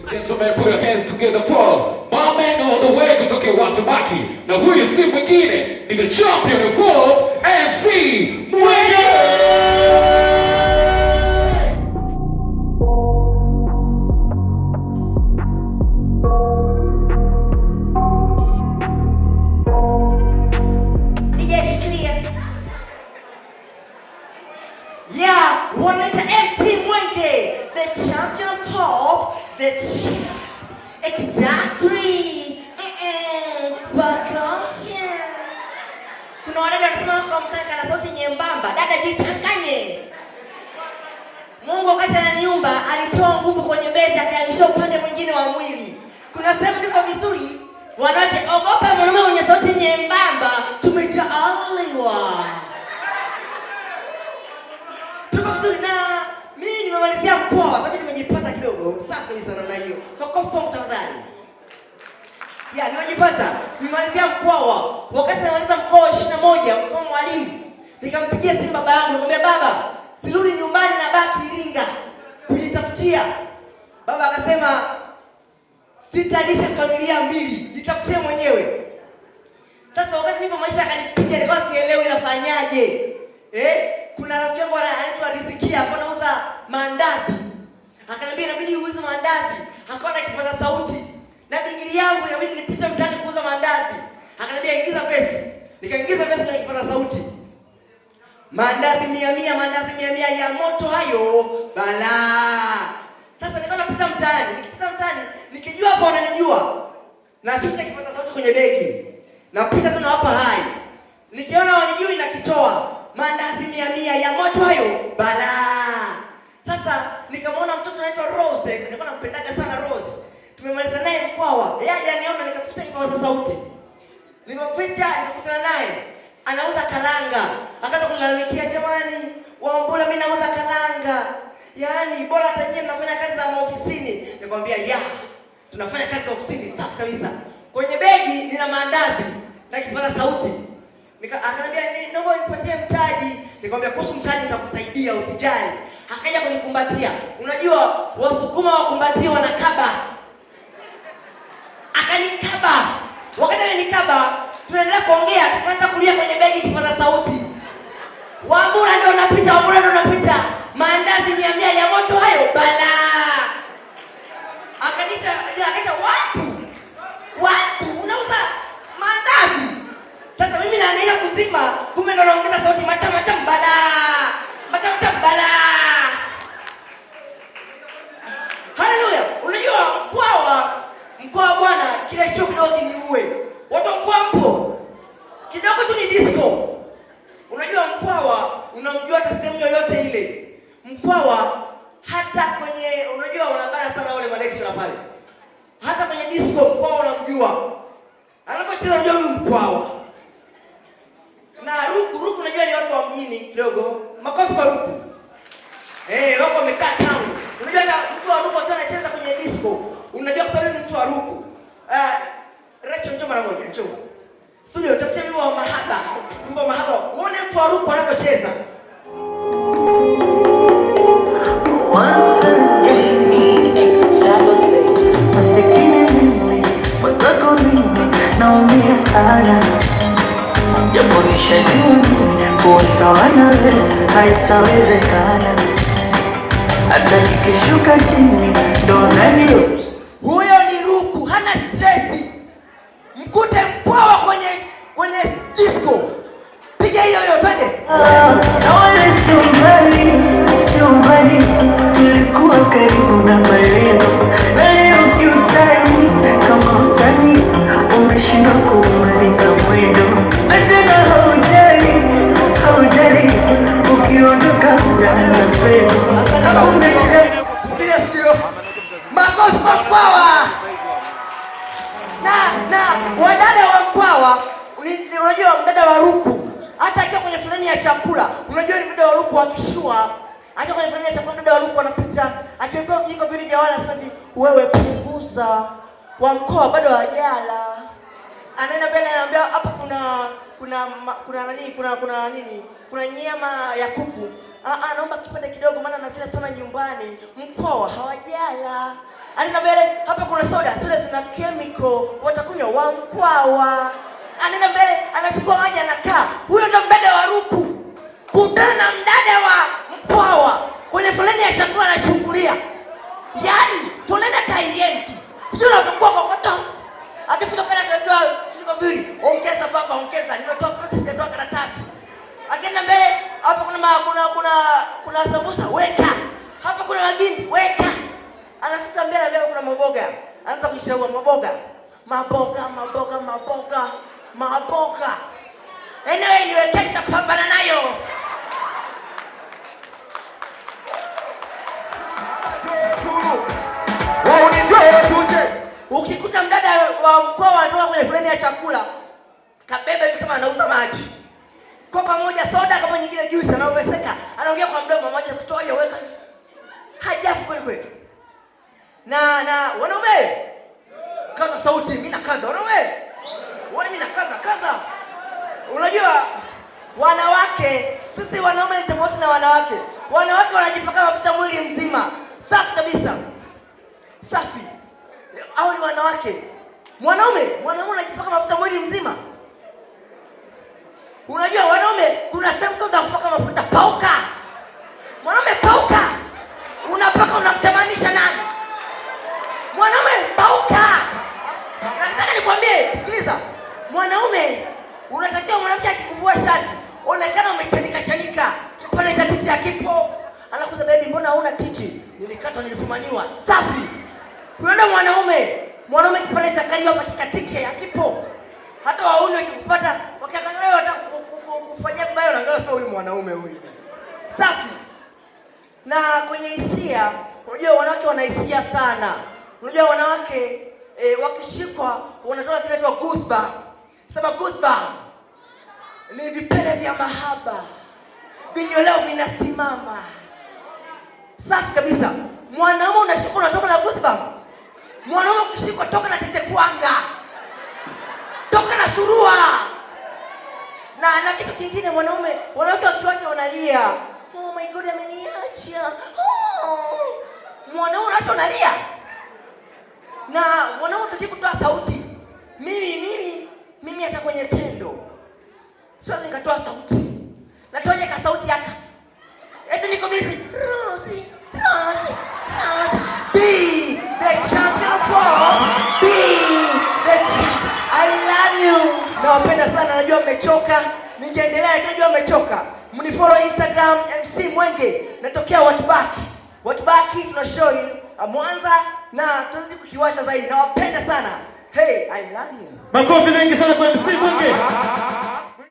Gentlemen, put your hands together for my man all the way kutoka Watabaki. Na huyu si mwingine ni the champion of all, MC Mwenge. Yeah, one minute MC Mwenge, the champion of pop, the champ. Exactly. Wakosha. Kuna wadada wanasema kwa mkaka na sauti nyembamba, dada jichanganye. Mungu wakati ananiumba alitoa nguvu kwenye bezi akahamisha upande mwingine wa mwili. Kuna sehemu niko vizuri, wanawake ogopa mwanaume mwenye sauti nyembamba, tumejaaliwa. Na mimi nimemalizia mkoa, sababu nimejipata kidogo. Safi sana na hiyo. Makofi tafadhali. Ya, nimejipata. Nimemalizia mkoa. Wakati namaliza mkoa 21, mkoa mwalimu. Nikampigia simu baba yangu, nikamwambia baba, sirudi nyumbani na baki Iringa kujitafutia. Baba akasema sitalisha familia mbili, nitafutie mwenyewe. Sasa wakati nipo maisha akanipigia, nilikuwa sielewi nafanyaje. Kuna rafiki yangu anaitwa Riziki, anauza mandazi. Akaniambia inabidi uuze mandazi. Akaona kipaza sauti. Na digrii yangu inabidi nipite mtaani kuuza mandazi. Akaniambia ingiza pesa. Nikaingiza pesa na kipaza sauti. Mandazi 100, mandazi 100 ya moto hayo balaa. Sasa nikaona napita mtaani. Nikipita mtaani nikijua hapo wananijua. Napita kipaza sauti kwenye begi. Napita tu nawapa hai. Nikiona wanijui na kitoa. Mandazi 100 ya moto hayo balaa. Sasa nikamwona mtoto anaitwa Rose, nilikuwa nampendaga sana Rose. Tumemaliza naye Mkwawa. Yeye aliniona nikafuta kipaza sauti. Nilipofika nikakutana naye. Anauza karanga. Akaanza kunilalamikia, jamani, Wambura mimi nauza karanga. Yaani bora hata nyinyi mnafanya kazi za ofisini. Nikamwambia, "Ya, tunafanya kazi za ofisini safi kabisa. Kwenye begi nina mandazi na kipaza sauti." Akaniambia naomba nipatie mtaji. Nikamwambia kuhusu mtaji nitakusaidia usijali. Akaja kunikumbatia. Unajua Wasukuma wakumbatia wanakaba. Akanikaba. Wakati amenikaba, tunaendelea kuongea, tukaanza kulia kwenye begi kipaza sauti. Wambura ndio unapita, Wambura ndio unapita. Mandazi 100 ya moto hayo balaa. Akaita wapi? Wapi? Unauza mandazi? Sasa mimi naangalia kuzima, kumbe ndo naongeza sauti matam balaa. Matam balaa. Haleluya. Unajua mkoa bwana kila hicho kidogo kiniue. Watu mkoa mpo. Kidogo tu ni disco. Unajua Mkwawa unamjua hata sehemu yoyote ile. Mkwawa hata kwenye unajua wanabara sana wale madekisha pale. Hata kwenye disco Mkwawa unamjua. Anapocheza unajua huyu Mkwawa. Na ruku unajua ni watu wa mjini kidogo. Makofi kwa ruku. Wako wamekaa town. Unajua hata mtu wa ruku akiwa anacheza kwenye disco, unajua kwa sababu ni mtu wa ruku. Rachel njoo mara moja, njoo. Studio tafsiri wa mahaba. Wimbo mahaba. Uone mtu wa ruku anapocheza. Naumia sana. Japo nishajua kuwa sawa na wewe haitawezekana. Hata nikishuka chini ndo nalio. Huyo ni ruku, hana stress. Mkute Mkwawa kwenye disco. Piga hiyo twende. Na wale sio mbali. Tulikuwa karibu na malengo. Na leo kiutani kama utani umeshindwa kumaliza mwendo. Tena haujali ukiondoka mtaanza pendo. Sikia studio. Makofi kwa Mkwawa. Na wadada wa Mkwawa, unajua mdada wa ruku, hata akiwa kwenye fulani ya chakula, unajua ni mdada wa ruku akishua, akiwa kwenye fulani ya chakula mdada wa ruku anapita, akiwekewa vijiko viwili vya wala anasema wewe punguza. Wa Mkwawa bado hajala. Anaenda mbele anambia hapa kuna nyama ya kuku. Naomba kipande kidogo maana nasila sana nyumbani, Mkwawa hawajala. Anaenda mbele, hapa kuna soda zina chemical, watakunywa wa Mkwawa. Anaenda mbele, anachukua maji anakaa. Huyo ndo mdada wa Ruku. Kutana na mdada wa Mkwawa kwenye foleni ya chakula anachungulia. Yaani foleni haiendi. Sijui unapokuwa kokoto. Akifika pale anajua niko vizuri. Ongeza baba, ongeza. Nimetoa pesa sijatoa karatasi. Akienda mbele, hapa kuna sambusa, weka. Hapa kuna magini, weka. Anafika mbele kuna maboga. Anaanza kushauka maboga. Anyway, niweke nitapambana nayo. Ukikuta mdada wa Mkwawa anatoka kwenye foleni ya chakula, kabeba hivi kama anauza maji. Kopa moja soda, kopa nyingine juice, anaoweseka. Anaongea kwa mdomo mmoja, kutoa hiyo weka. Hajabu kweli. Na wanaume, kaza sauti, mimi nakaza. Wanaume, mimi nakaza. Unajua wanawake, sisi wanaume ni tofauti na wanawake. Wanawake wanajipaka mafuta mwili mzima. Safi kabisa. Safi. Hao ni wanawake. Mwanaume anajipaka mafuta mwili mzima. Unajua wanaume kuna sehemu za kupaka mafuta pauka. Mwanaume pauka. Unapaka unamtamanisha nani? Mwanaume pauka. Nataka nikwambie, sikiliza. Mwanaume unatakiwa mwanamke akikuvua shati, onekana umechanika. Kipande cha titi hakipo. Anakuza baby, mbona huna titi? Nilikatwa, nilifumaniwa. Safi. Huyo ndo mwanaume kipande cha kali hapa kikatike hakipo. Hata wauni wakikupata wakiangalia wataka kufanyia kubaya, unaangalia sasa huyu mwanaume huyu. Safi. Na kwenye hisia, unajua wanawake wana hisia sana. Unajua wanawake wakishikwa wanatoa kile kinaitwa goosebump. Sema goosebump ni vipele vya mahaba. Vinyoleo vinasimama. Safi kabisa. Mwanaume unashikwa unatoka na goosebump. Mwanaume ukishikwa toka na tetekuanga. Toka na surua. Na kitu kingine wanawake wakiwacha wanalia. Oh my God, ameniacha. Mwanaume unaacha unalia. Na mwanaume utaki kutoa sauti. Mimi hata kwenye tendo siwezi nikatoa sauti. Natoaje ka sauti yaka? Eti niko busy. Rosie. Be the champion for. Be the champion. I love you. Nawapenda sana, najua mmechoka. Ningeendelea lakini najua mmechoka. Mnifollow Instagram MC Mwenge. Natokea Watubaki tuna show Mwanza na tutazidi kukiwasha zaidi. Nawapenda sana. Hey, I love you. Makofi mengi sana kwa MC Mwenge.